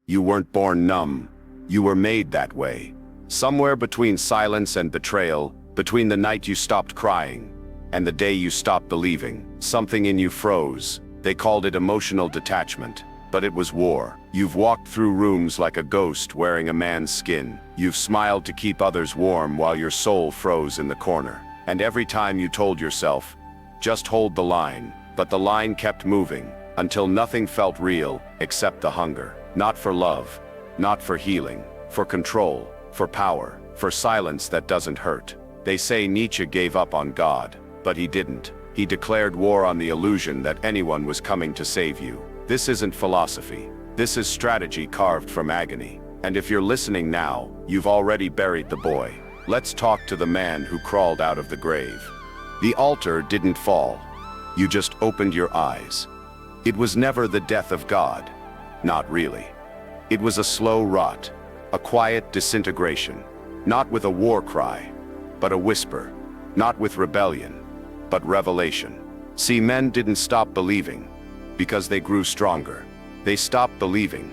You weren't born numb. You were made that way. Somewhere between silence and betrayal, between the night you stopped crying and the day you stopped believing, something in you froze. They called it emotional detachment, but it was war. You've walked through rooms like a ghost wearing a man's skin. You've smiled to keep others warm while your soul froze in the corner. And every time you told yourself, just hold the line, but the line kept moving until nothing felt real except the hunger. Not for love, not for healing, for control, for power, for silence that doesn't hurt. They say Nietzsche gave up on God, but he didn't. He declared war on the illusion that anyone was coming to save you. This isn't philosophy. This is strategy carved from agony. And if you're listening now, you've already buried the boy. Let's talk to the man who crawled out of the grave. The altar didn't fall. You just opened your eyes. It was never the death of God. Not really. It was a slow rot, a quiet disintegration, not with a war cry, but a whisper, not with rebellion, but revelation. See, men didn't stop believing because they grew stronger. They stopped believing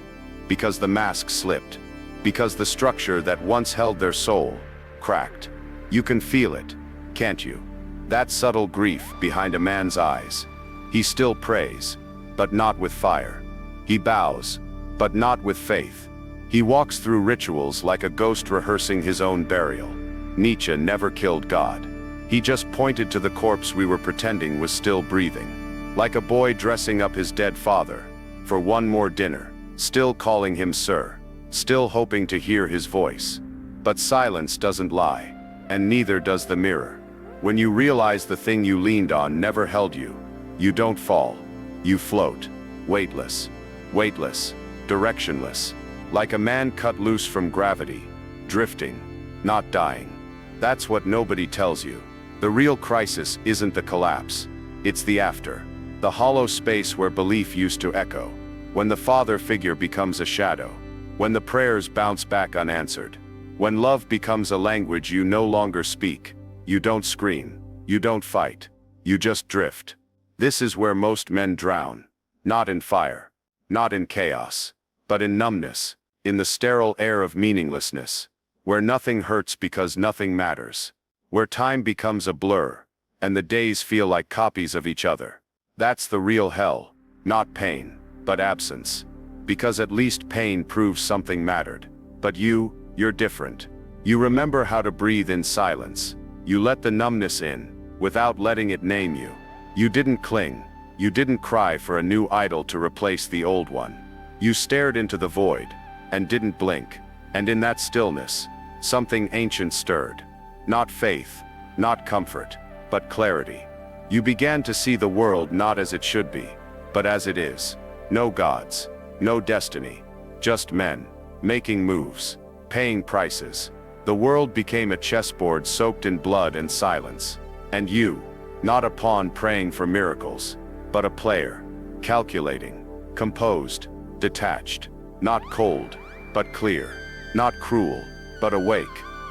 because the mask slipped, because the structure that once held their soul cracked. You can feel it, can't you? That subtle grief behind a man's eyes. He still prays, but not with fire. He bows, but not with faith. He walks through rituals like a ghost rehearsing his own burial. Nietzsche never killed God. He just pointed to the corpse we were pretending was still breathing. Like a boy dressing up his dead father for one more dinner, still calling him sir, still hoping to hear his voice. But silence doesn't lie, and neither does the mirror. When you realize the thing you leaned on never held you, you don't fall. You float, weightless, directionless, like a man cut loose from gravity, drifting, not dying. That's what nobody tells you. The real crisis isn't the collapse, it's the after. The hollow space where belief used to echo. When the father figure becomes a shadow. When the prayers bounce back unanswered. When love becomes a language you no longer speak. You don't scream, you don't fight, you just drift. This is where most men drown. Not in fire, not in chaos, but in numbness, in the sterile air of meaninglessness. Where nothing hurts because nothing matters. Where time becomes a blur, and the days feel like copies of each other. That's the real hell, not pain, but absence. Because at least pain proves something mattered. But you're different. You remember how to breathe in silence. You let the numbness in, without letting it name you. You didn't cling. You didn't cry for a new idol to replace the old one. You stared into the void, and didn't blink. And in that stillness, something ancient stirred. Not faith, not comfort, but clarity. You began to see the world not as it should be, but as it is. No gods, no destiny, just men, making moves, paying prices. The world became a chessboard soaked in blood and silence. And you, not a pawn praying for miracles, but a player, calculating, composed, detached, not cold, but clear, not cruel, but awake.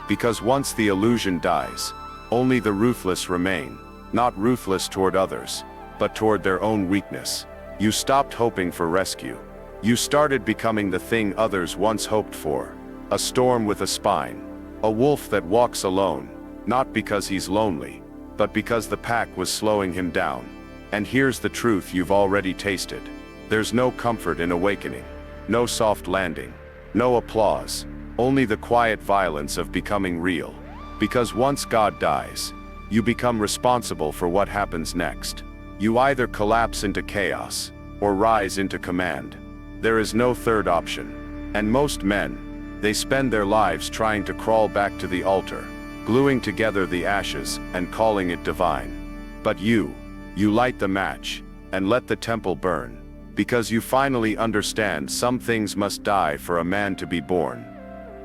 Because once the illusion dies, only the ruthless remain, not ruthless toward others, but toward their own weakness. You stopped hoping for rescue. You started becoming the thing others once hoped for. A storm with a spine. A wolf that walks alone, not because he's lonely, but because the pack was slowing him down. And here's the truth you've already tasted. There's no comfort in awakening. No soft landing. No applause. Only the quiet violence of becoming real. Because once God dies, you become responsible for what happens next. You either collapse into chaos, or rise into command. There is no third option. And most men, they spend their lives trying to crawl back to the altar, gluing together the ashes and calling it divine. But you light the match, and let the temple burn. Because you finally understand some things must die for a man to be born.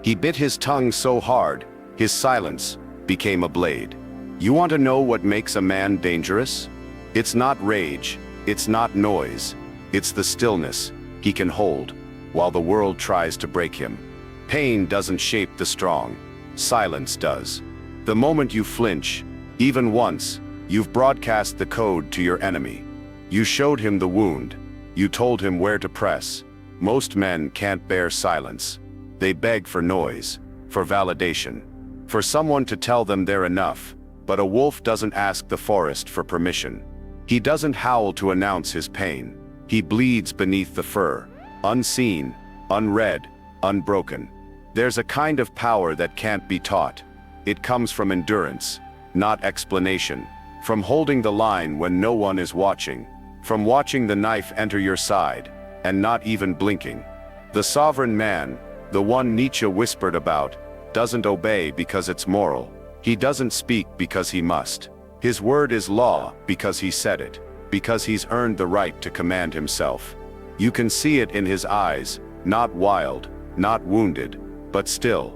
He bit his tongue so hard, his silence became a blade. You want to know what makes a man dangerous? It's not rage, it's not noise, it's the stillness he can hold while the world tries to break him. Pain doesn't shape the strong, silence does. The moment you flinch, even once, you've broadcast the code to your enemy. You showed him the wound, you told him where to press. Most men can't bear silence. They beg for noise, for validation, for someone to tell them they're enough. But a wolf doesn't ask the forest for permission. He doesn't howl to announce his pain. He bleeds beneath the fur, unseen, unread, unbroken. There's a kind of power that can't be taught. It comes from endurance, not explanation, from holding the line when no one is watching, from watching the knife enter your side, and not even blinking. The sovereign man, the one Nietzsche whispered about, doesn't obey because it's moral. He doesn't speak because he must. His word is law because he said it, because he's earned the right to command himself. You can see it in his eyes, not wild, not wounded, but still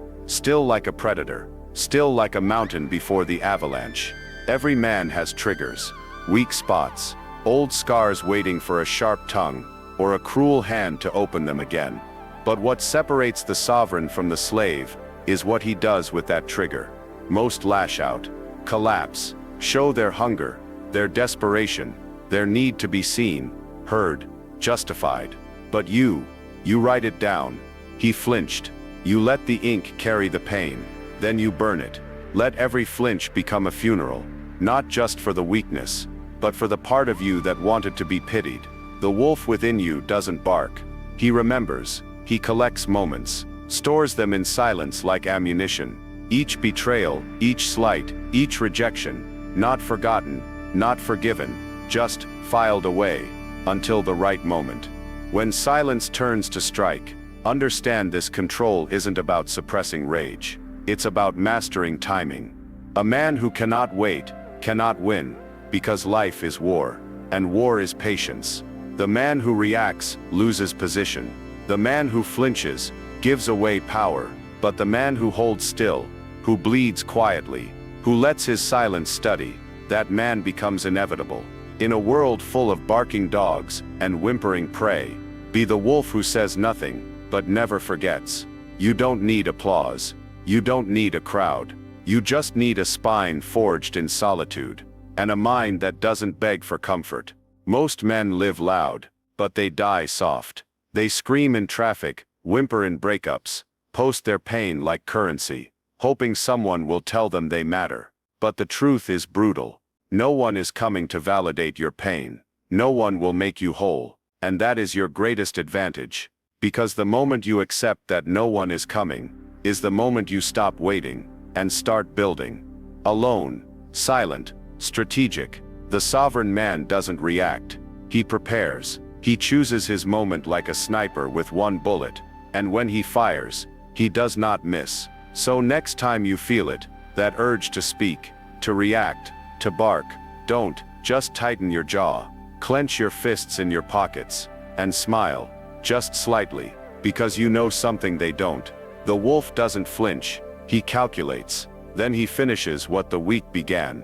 like a predator, still like a mountain before the avalanche. Every man has triggers, weak spots, old scars waiting for a sharp tongue, or a cruel hand to open them again. But what separates the sovereign from the slave is what he does with that trigger. Most lash out, collapse, show their hunger, their desperation, their need to be seen, heard, justified. But you write it down. He flinched. You let the ink carry the pain. Then you burn it. Let every flinch become a funeral, not just for the weakness, but for the part of you that wanted to be pitied. The wolf within you doesn't bark. He remembers. He collects moments, stores them in silence like ammunition. Each betrayal, each slight, each rejection, not forgotten, not forgiven, just filed away, until the right moment. When silence turns to strike, understand this control isn't about suppressing rage. It's about mastering timing. A man who cannot wait, cannot win, because life is war, and war is patience. The man who reacts, loses position. The man who flinches, gives away power. But the man who holds still, who bleeds quietly, who lets his silence study, that man becomes inevitable. In a world full of barking dogs and whimpering prey, be the wolf who says nothing, but never forgets. You don't need applause. You don't need a crowd. You just need a spine forged in solitude, and a mind that doesn't beg for comfort. Most men live loud, but they die soft. They scream in traffic, whimper in breakups, post their pain like currency, hoping someone will tell them they matter. But the truth is brutal. No one is coming to validate your pain. No one will make you whole. And that is your greatest advantage. Because the moment you accept that no one is coming, is the moment you stop waiting, and start building. Alone, silent, strategic, the sovereign man doesn't react. He prepares. He chooses his moment like a sniper with one bullet. And when he fires, he does not miss. So next time you feel it, that urge to speak, to react, to bark, don't just tighten your jaw, clench your fists in your pockets, and smile, just slightly, because you know something they don't. The wolf doesn't flinch, he calculates, then he finishes what the weak began.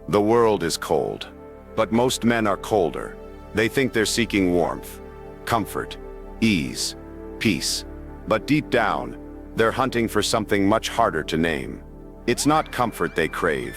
The world is cold, but most men are colder. They think they're seeking warmth, comfort, ease, peace. But deep down, they're hunting for something much harder to name. It's not comfort they crave.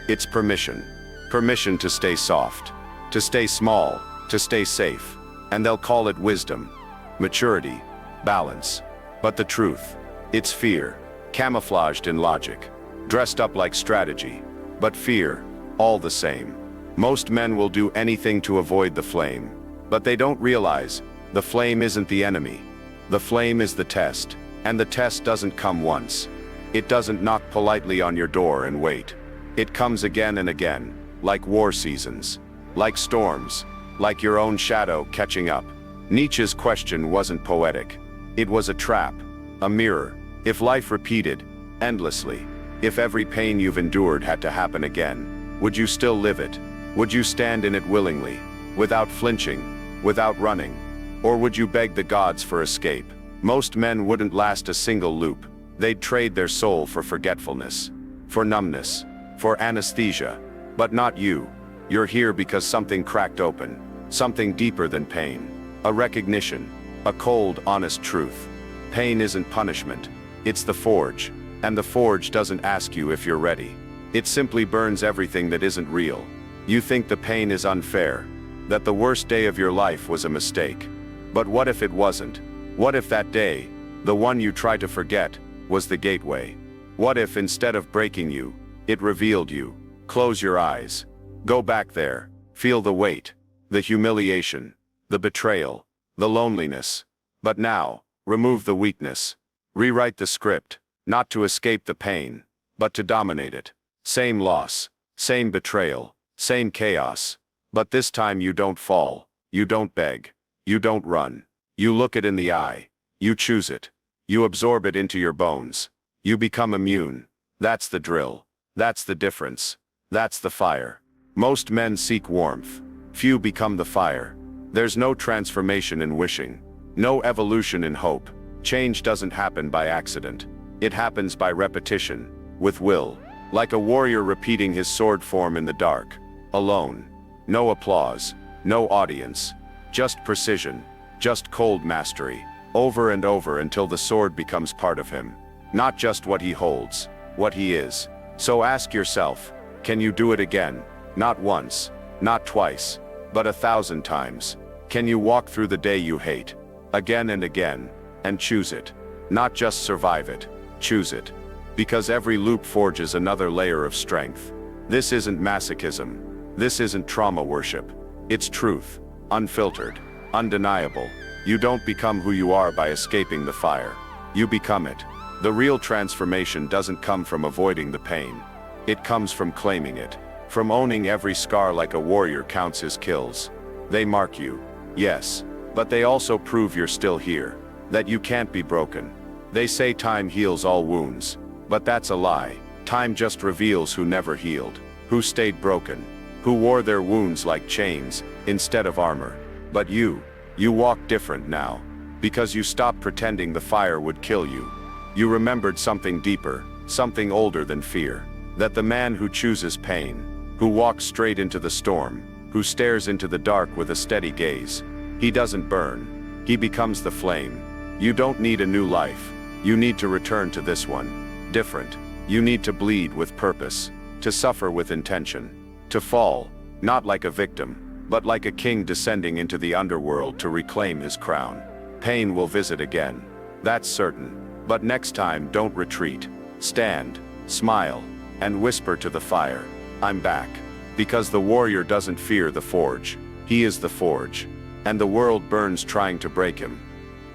It's permission. Permission to stay soft, to stay small, to stay safe. And they'll call it wisdom, maturity, balance. But the truth, it's fear, camouflaged in logic, dressed up like strategy. But fear, all the same. Most men will do anything to avoid the flame. But they don't realize, the flame isn't the enemy. The flame is the test. And the test doesn't come once. It doesn't knock politely on your door and wait. It comes again and again, like war seasons, like storms, like your own shadow catching up. Nietzsche's question wasn't poetic. It was a trap, a mirror. If life repeated, endlessly, if every pain you've endured had to happen again, would you still live it? Would you stand in it willingly, without flinching, without running? Or would you beg the gods for escape? Most men wouldn't last a single loop. They'd trade their soul for forgetfulness, for numbness, for anesthesia. But not you. You're here because something cracked open, something deeper than pain. A recognition, a cold, honest truth. Pain isn't punishment. It's the forge. And the forge doesn't ask you if you're ready. It simply burns everything that isn't real. You think the pain is unfair, that the worst day of your life was a mistake. But what if it wasn't? What if that day, the one you try to forget, was the gateway? What if instead of breaking you, it revealed you? Close your eyes. Go back there. Feel the weight, the humiliation, the betrayal, the loneliness. But now, remove the weakness. Rewrite the script, not to escape the pain, but to dominate it. Same loss, same betrayal, same chaos. But this time you don't fall, you don't beg, you don't run. You look it in the eye, you choose it. You absorb it into your bones. You become immune. That's the drill. That's the difference. That's the fire. Most men seek warmth. Few become the fire. There's no transformation in wishing. No evolution in hope. Change doesn't happen by accident. It happens by repetition, with will. Like a warrior repeating his sword form in the dark. Alone. No applause. No audience. Just precision. Just cold mastery. Over and over until the sword becomes part of him. Not just what he holds, what he is. So ask yourself, can you do it again? Not once, not twice, but 1,000 times. Can you walk through the day you hate, again and again, and choose it? Not just survive it, choose it. Because every loop forges another layer of strength. This isn't masochism. This isn't trauma worship. It's truth, unfiltered, undeniable. You don't become who you are by escaping the fire. You become it. The real transformation doesn't come from avoiding the pain. It comes from claiming it. From owning every scar like a warrior counts his kills. They mark you, yes, but they also prove you're still here. That you can't be broken. They say time heals all wounds, but that's a lie. Time just reveals who never healed, who stayed broken, who wore their wounds like chains instead of armor. But you walk different now, because you stopped pretending the fire would kill you. You remembered something deeper, something older than fear. That the man who chooses pain, who walks straight into the storm, who stares into the dark with a steady gaze, he doesn't burn. He becomes the flame. You don't need a new life. You need to return to this one. Different. You need to bleed with purpose, to suffer with intention, to fall, not like a victim, but like a king descending into the underworld to reclaim his crown. Pain will visit again. That's certain. But next time, don't retreat. Stand, smile, and whisper to the fire, I'm back. Because the warrior doesn't fear the forge. He is the forge. And the world burns trying to break him.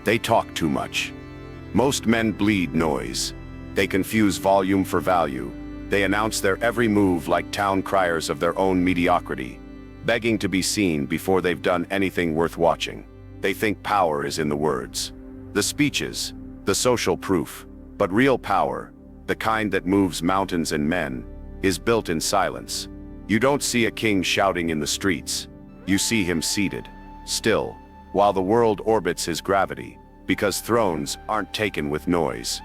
They talk too much. Most men bleed noise. They confuse volume for value. They announce their every move like town criers of their own mediocrity, begging to be seen before they've done anything worth watching. They think power is in the words, the speeches, the social proof. But real power, the kind that moves mountains and men, is built in silence. You don't see a king shouting in the streets. You see him seated, still, while the world orbits his gravity, because thrones aren't taken with noise.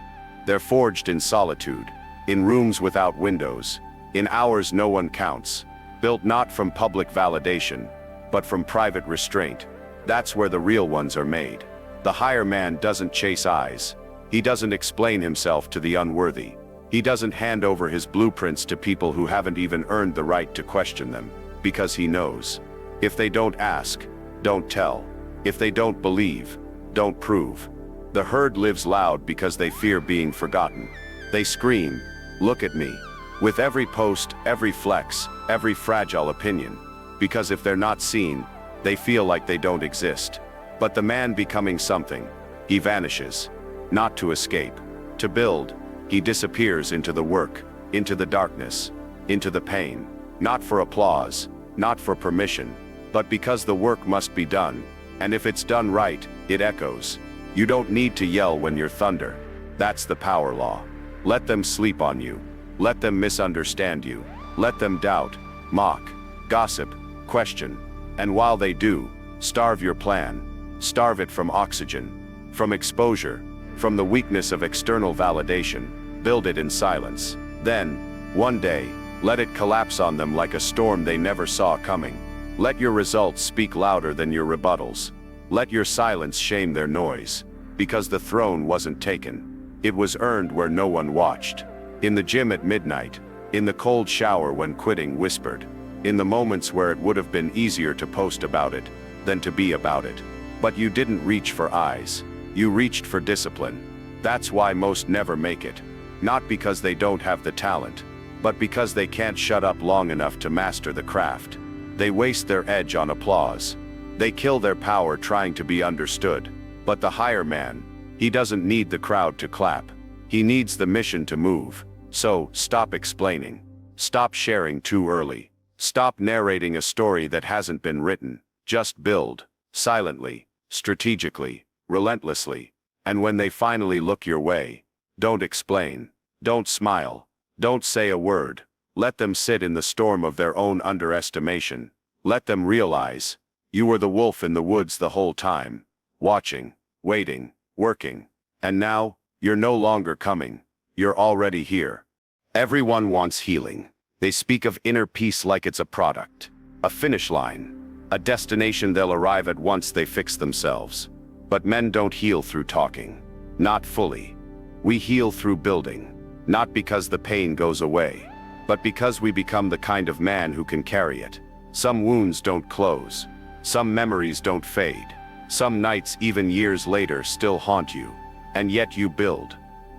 They're forged in solitude, in rooms without windows, in hours no one counts, built not from public validation, but from private restraint. That's where the real ones are made. The higher man doesn't chase eyes. He doesn't explain himself to the unworthy. He doesn't hand over his blueprints to people who haven't even earned the right to question them, because he knows. If they don't ask, don't tell. If they don't believe, don't prove. The herd lives loud because they fear being forgotten. They scream, look at me, with every post, every flex, every fragile opinion, because if they're not seen, they feel like they don't exist. But the man becoming something, he vanishes, not to escape, to build. He disappears into the work, into the darkness, into the pain, not for applause, not for permission, but because the work must be done, and if it's done right, it echoes. You don't need to yell when you're thunder. That's the power law. Let them sleep on you. Let them misunderstand you. Let them doubt, mock, gossip, question. And while they do, starve your plan. Starve it from oxygen, from exposure, from the weakness of external validation. Build it in silence. Then, one day, let it collapse on them like a storm they never saw coming. Let your results speak louder than your rebuttals. Let your silence shame their noise. Because the throne wasn't taken. It was earned where no one watched. In the gym at midnight. In the cold shower when quitting whispered. In the moments where it would have been easier to post about it than to be about it. But you didn't reach for eyes. You reached for discipline. That's why most never make it. Not because they don't have the talent, but because they can't shut up long enough to master the craft. They waste their edge on applause. They kill their power trying to be understood. But the higher man, he doesn't need the crowd to clap. He needs the mission to move. So, stop explaining. Stop sharing too early. Stop narrating a story that hasn't been written. Just build. Silently, strategically, relentlessly. And when they finally look your way, don't explain. Don't smile. Don't say a word. Let them sit in the storm of their own underestimation. Let them realize, you were the wolf in the woods the whole time. Watching, waiting, working. And now, you're no longer coming. You're already here. Everyone wants healing. They speak of inner peace like it's a product, a finish line, a destination they'll arrive at once they fix themselves. But men don't heal through talking. Not fully. We heal through building. Not because the pain goes away, but because we become the kind of man who can carry it. Some wounds don't close. Some memories don't fade. Some nights, even years later, still haunt you. And yet you build.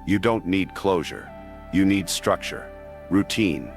You don't need closure. You need structure, routine,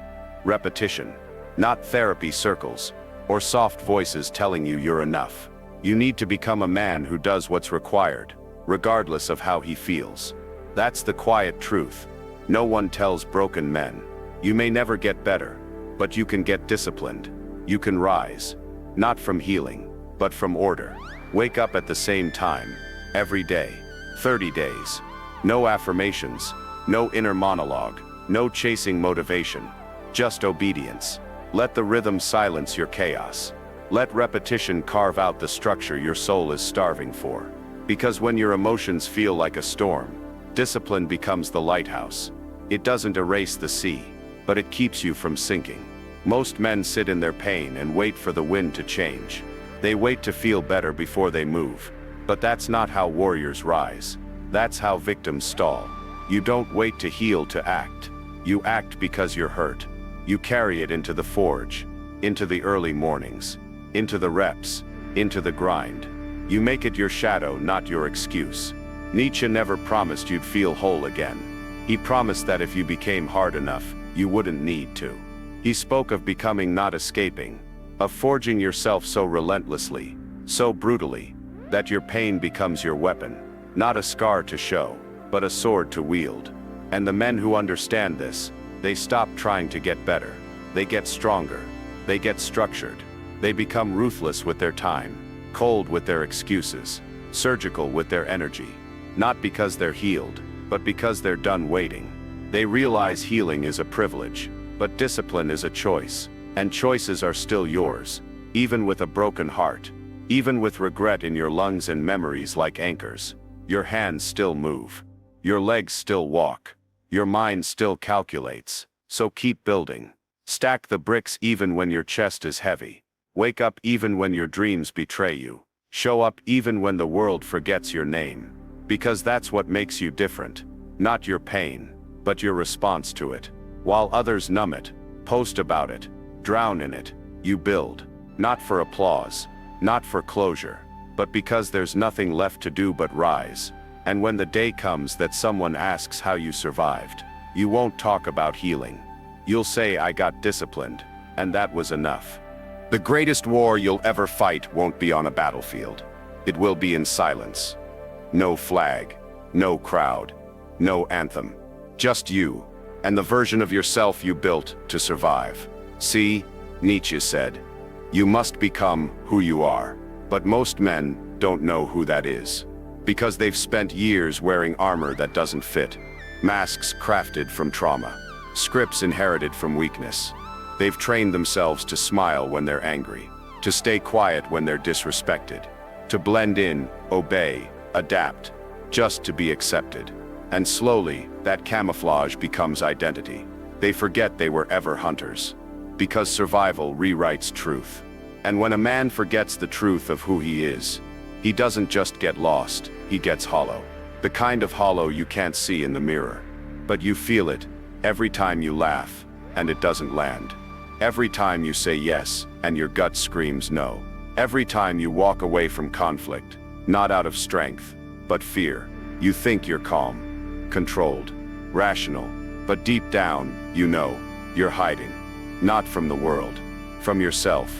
repetition. Not therapy circles, or soft voices telling you you're enough. You need to become a man who does what's required, regardless of how he feels. That's the quiet truth. No one tells broken men. You may never get better, but you can get disciplined. You can rise. Not from healing, but from order. Wake up at the same time, every day, 30 days. No affirmations, no inner monologue, no chasing motivation. Just obedience. Let the rhythm silence your chaos. Let repetition carve out the structure your soul is starving for. Because when your emotions feel like a storm, discipline becomes the lighthouse. It doesn't erase the sea, but it keeps you from sinking. Most men sit in their pain and wait for the wind to change. They wait to feel better before they move. But that's not how warriors rise. That's how victims stall. You don't wait to heal to act. You act because you're hurt. You carry it into the forge, into the early mornings, into the reps, into the grind. You make it your shadow, not your excuse. Nietzsche never promised you'd feel whole again. He promised that if you became hard enough, you wouldn't need to. He spoke of becoming, not escaping, of forging yourself so relentlessly, so brutally, that your pain becomes your weapon, not a scar to show, but a sword to wield. And the men who understand this, they stop trying to get better. They get stronger. They get structured. They become ruthless with their time, cold with their excuses, surgical with their energy. Not because they're healed, but because they're done waiting. They realize healing is a privilege, but discipline is a choice, and choices are still yours, even with a broken heart, even with regret in your lungs and memories like anchors. Your hands still move. Your legs still walk. Your mind still calculates. So keep building. Stack the bricks even when your chest is heavy. Wake up even when your dreams betray you. Show up even when the world forgets your name. Because that's what makes you different. Not your pain, but your response to it. While others numb it, post about it, drown in it, you build. Not for applause, not for closure, but because there's nothing left to do but rise. And when the day comes that someone asks how you survived, you won't talk about healing. You'll say, I got disciplined, and that was enough. The greatest war you'll ever fight won't be on a battlefield. It will be in silence. No flag, no crowd, no anthem. Just you, and the version of yourself you built to survive. See, Nietzsche said, you must become who you are. But most men don't know who that is. Because they've spent years wearing armor that doesn't fit. Masks crafted from trauma. Scripts inherited from weakness. They've trained themselves to smile when they're angry. To stay quiet when they're disrespected. To blend in, obey, adapt. Just to be accepted. And slowly, that camouflage becomes identity. They forget they were ever hunters. Because survival rewrites truth. And when a man forgets the truth of who he is, he doesn't just get lost, he gets hollow. The kind of hollow you can't see in the mirror. But you feel it every time you laugh, and it doesn't land. Every time you say yes, and your gut screams no. Every time you walk away from conflict, not out of strength, but fear. You think you're calm, controlled, rational, but deep down, you know, you're hiding. Not from the world, from yourself.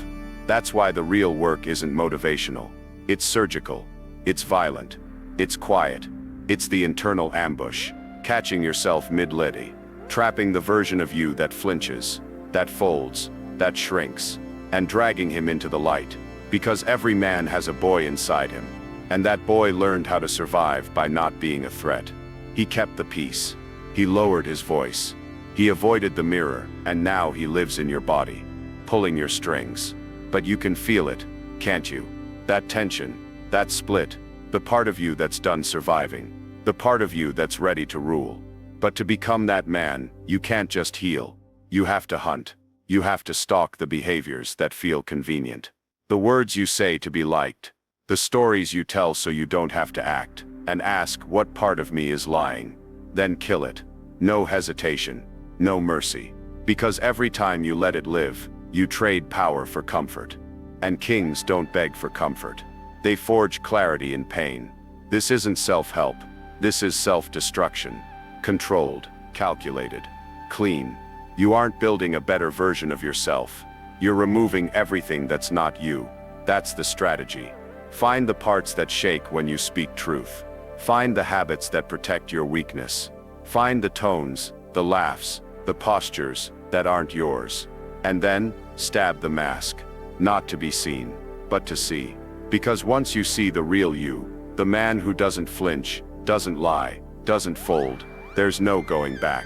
That's why the real work isn't motivational. It's surgical. It's violent. It's quiet. It's the internal ambush, catching yourself mid-liddy, trapping the version of you that flinches, that folds, that shrinks, and dragging him into the light. Because every man has a boy inside him, and that boy learned how to survive by not being a threat. He kept the peace. He lowered his voice. He avoided the mirror, and now he lives in your body, pulling your strings. But you can feel it, can't you? That tension, that split, the part of you that's done surviving, the part of you that's ready to rule. But to become that man, you can't just heal. You have to hunt. You have to stalk the behaviors that feel convenient. The words you say to be liked. The stories you tell so you don't have to act. And ask what part of me is lying. Then kill it. No hesitation. No mercy. Because every time you let it live, you trade power for comfort. And kings don't beg for comfort. They forge clarity in pain. This isn't self-help. This is self-destruction. Controlled, calculated, clean. You aren't building a better version of yourself. You're removing everything that's not you. That's the strategy. Find the parts that shake when you speak truth. Find the habits that protect your weakness. Find the tones, the laughs, the postures that aren't yours. And then, stab the mask. Not to be seen, but to see. Because once you see the real you, the man who doesn't flinch, doesn't lie, doesn't fold, there's no going back.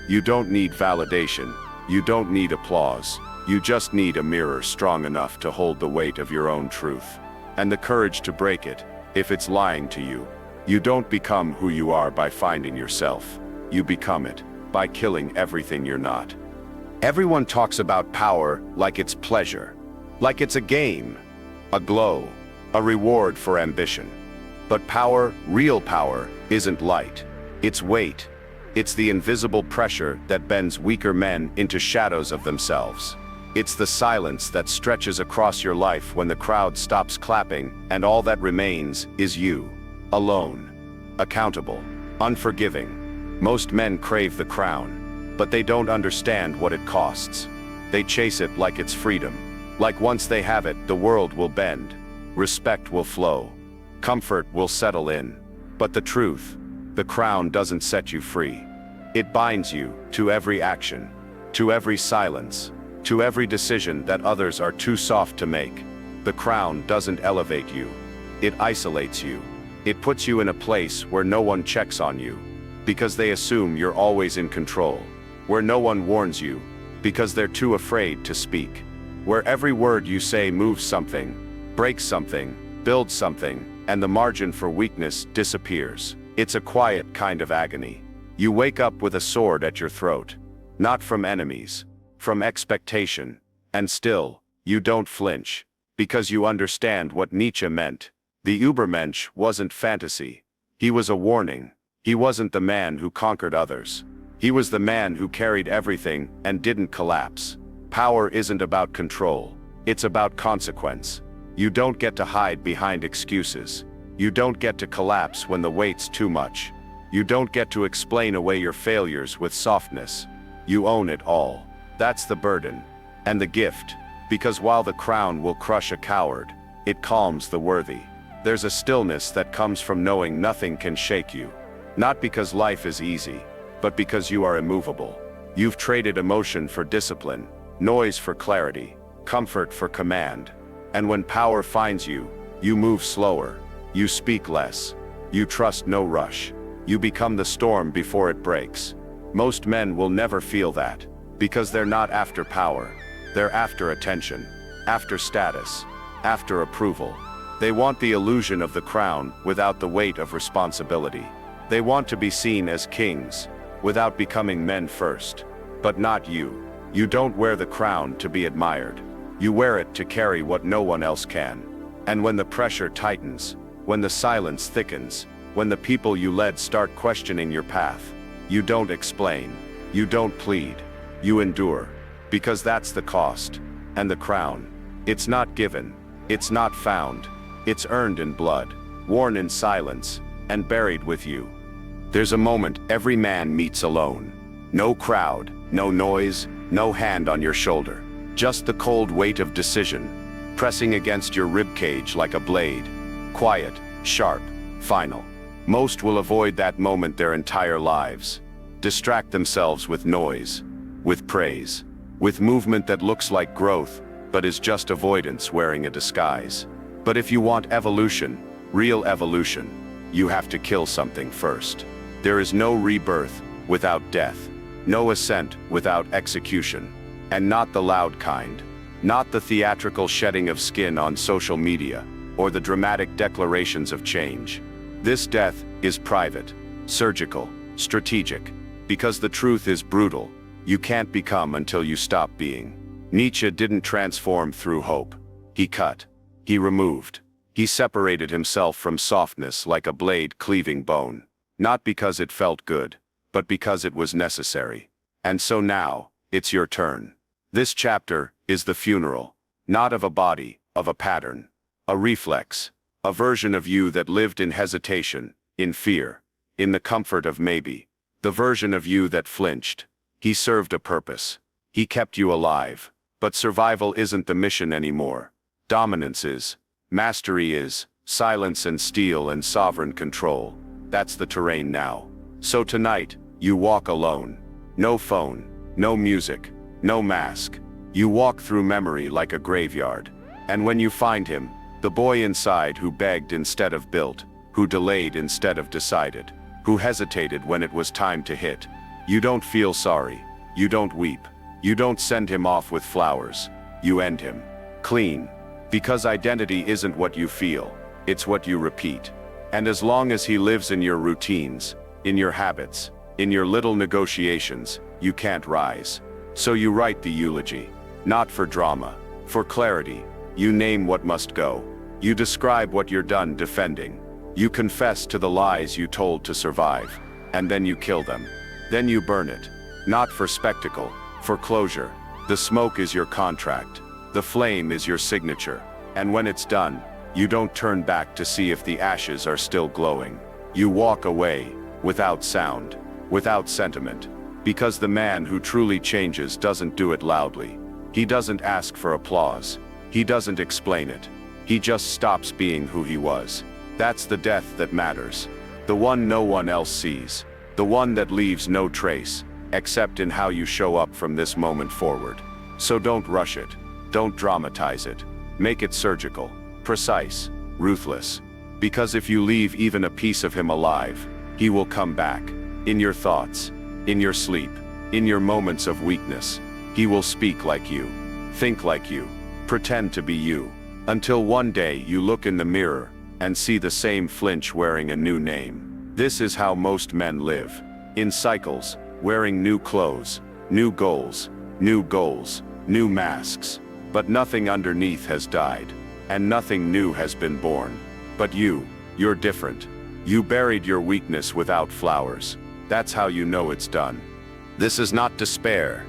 You don't need validation. You don't need applause. You just need a mirror strong enough to hold the weight of your own truth. And the courage to break it, if it's lying to you. You don't become who you are by finding yourself. You become it by killing everything you're not. Everyone talks about power like it's pleasure, like it's a game, a glow, a reward for ambition. But power, real power, isn't light. It's weight. It's the invisible pressure that bends weaker men into shadows of themselves. It's the silence that stretches across your life when the crowd stops clapping and all that remains is you. Alone. Accountable. Unforgiving. Most men crave the crown, but they don't understand what it costs. They chase it like it's freedom. Like once they have it, the world will bend. Respect will flow. Comfort will settle in. But the truth, the crown doesn't set you free. It binds you to every action, to every silence, to every decision that others are too soft to make. The crown doesn't elevate you. It isolates you. It puts you in a place where no one checks on you, because they assume you're always in control. Where no one warns you, because they're too afraid to speak. Where every word you say moves something, breaks something, builds something, and the margin for weakness disappears. It's a quiet kind of agony. You wake up with a sword at your throat. Not from enemies, from expectation. And still, you don't flinch. Because you understand what Nietzsche meant. The Übermensch wasn't fantasy. He was a warning. He wasn't the man who conquered others. He was the man who carried everything and didn't collapse. Power isn't about control. It's about consequence. You don't get to hide behind excuses. You don't get to collapse when the weight's too much. You don't get to explain away your failures with softness. You own it all. That's the burden. And the gift. Because while the crown will crush a coward, it calms the worthy. There's a stillness that comes from knowing nothing can shake you. Not because life is easy, but because you are immovable. You've traded emotion for discipline, noise for clarity, comfort for command. And when power finds you, you move slower. You speak less. You trust no rush. You become the storm before it breaks. Most men will never feel that, because they're not after power. They're after attention, after status, after approval. They want the illusion of the crown without the weight of responsibility. They want to be seen as kings, without becoming men first. But not you. You don't wear the crown to be admired. You wear it to carry what no one else can. And when the pressure tightens, when the silence thickens, when the people you led start questioning your path, you don't explain. You don't plead. You endure. Because that's the cost. And the crown. It's not given. It's not found. It's earned in blood, worn in silence, and buried with you. There's a moment every man meets alone. No crowd, no noise, no hand on your shoulder. Just the cold weight of decision, pressing against your ribcage like a blade. Quiet, sharp, final. Most will avoid that moment their entire lives. Distract themselves with noise, with praise, with movement that looks like growth, but is just avoidance wearing a disguise. But if you want evolution, real evolution, you have to kill something first. There is no rebirth without death, no ascent without execution, and not the loud kind, not the theatrical shedding of skin on social media, or the dramatic declarations of change. This death is private, surgical, strategic, because the truth is brutal. You can't become until you stop being. Nietzsche didn't transform through hope. He cut. He removed. He separated himself from softness like a blade cleaving bone. Not because it felt good, but because it was necessary. And so now, it's your turn. This chapter is the funeral, not of a body, of a pattern, a reflex, a version of you that lived in hesitation, in fear, in the comfort of maybe, the version of you that flinched. He served a purpose. He kept you alive. But survival isn't the mission anymore. Dominance is. Mastery is. Silence and steel and sovereign control. That's the terrain now. So tonight, you walk alone. No phone, no music, no mask. You walk through memory like a graveyard. And when you find him, the boy inside who begged instead of built, who delayed instead of decided, who hesitated when it was time to hit, you don't feel sorry. You don't weep. You don't send him off with flowers. You end him. Clean. Because identity isn't what you feel, it's what you repeat. And as long as he lives in your routines, in your habits, in your little negotiations, you can't rise. So you write the eulogy. Not for drama, for clarity. You name what must go. You describe what you're done defending. You confess to the lies you told to survive. And then you kill them. Then you burn it. Not for spectacle, for closure. The smoke is your contract. The flame is your signature. And when it's done, you don't turn back to see if the ashes are still glowing. You walk away, without sound, without sentiment. Because the man who truly changes doesn't do it loudly. He doesn't ask for applause. He doesn't explain it. He just stops being who he was. That's the death that matters. The one no one else sees. The one that leaves no trace, except in how you show up from this moment forward. So don't rush it. Don't dramatize it. Make it surgical, precise, ruthless. Because if you leave even a piece of him alive, he will come back. In your thoughts, in your sleep, in your moments of weakness. He will speak like you, think like you, pretend to be you. Until one day you look in the mirror and see the same flinch wearing a new name. This is how most men live. In cycles, wearing new clothes, new goals, new masks. But nothing underneath has died. And nothing new has been born. But you're different. You buried your weakness without flowers. That's how you know it's done. This is not despair.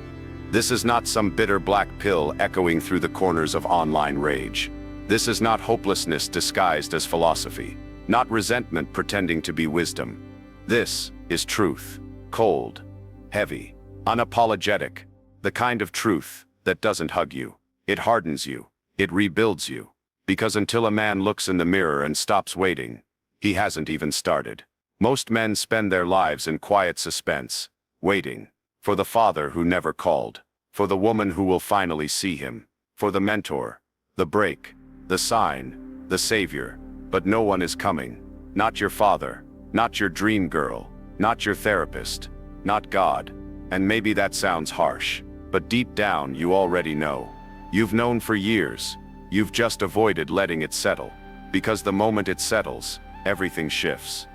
This is not some bitter black pill echoing through the corners of online rage. This is not hopelessness disguised as philosophy. Not resentment pretending to be wisdom. This is truth. Cold, heavy, unapologetic. The kind of truth that doesn't hug you. It hardens you. It rebuilds you. Because until a man looks in the mirror and stops waiting, he hasn't even started. Most men spend their lives in quiet suspense, waiting. For the father who never called. For the woman who will finally see him. For the mentor. The break. The sign. The savior. But no one is coming. Not your father. Not your dream girl. Not your therapist. Not God. And maybe that sounds harsh. But deep down you already know. You've known for years. You've just avoided letting it settle. Because the moment it settles, everything shifts.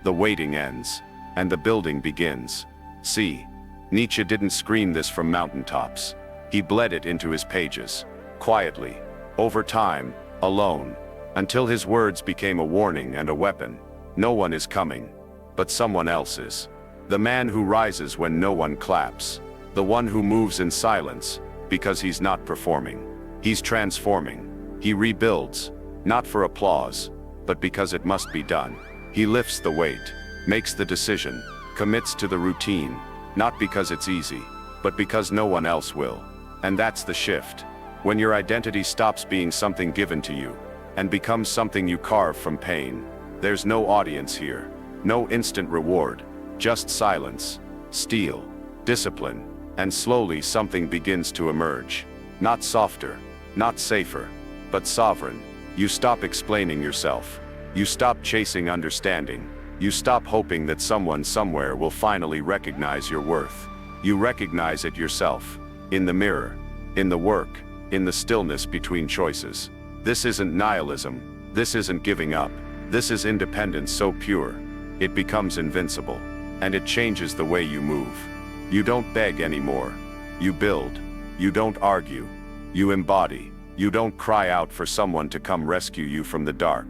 The waiting ends. And the building begins. See, Nietzsche didn't scream this from mountaintops. He bled it into his pages. Quietly. Over time. Alone. Until his words became a warning and a weapon. No one is coming. But someone else is. The man who rises when no one claps. The one who moves in silence. Because he's not performing. He's transforming. He rebuilds. Not for applause. But because it must be done. He lifts the weight, makes the decision, commits to the routine, not because it's easy, but because no one else will. And that's the shift. When your identity stops being something given to you, and becomes something you carve from pain. There's no audience here, no instant reward, just silence, steel, discipline, and slowly something begins to emerge. Not softer, not safer, but sovereign. You stop explaining yourself. You stop chasing understanding. You stop hoping that someone somewhere will finally recognize your worth. You recognize it yourself, in the mirror, in the work, in the stillness between choices. This isn't nihilism, this isn't giving up, this is independence so pure, it becomes invincible, and it changes the way you move. You don't beg anymore. You build. You don't argue. You embody. You don't cry out for someone to come rescue you from the dark.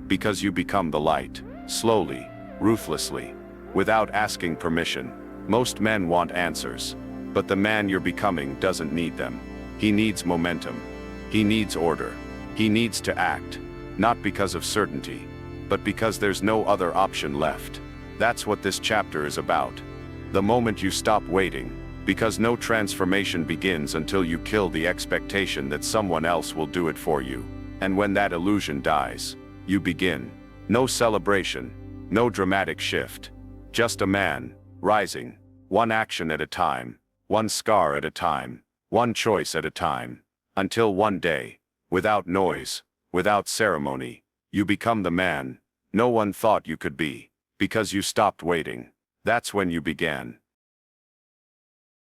Because you become the light, slowly, ruthlessly, without asking permission. Most men want answers, but the man you're becoming doesn't need them. He needs momentum. He needs order. He needs to act, not because of certainty, but because there's no other option left. That's what this chapter is about. The moment you stop waiting, because no transformation begins until you kill the expectation that someone else will do it for you. And when that illusion dies, you begin. No celebration, no dramatic shift. Just a man, rising, one action at a time, one scar at a time, one choice at a time, until one day, without noise, without ceremony, you become the man no one thought you could be, because you stopped waiting. That's when you began.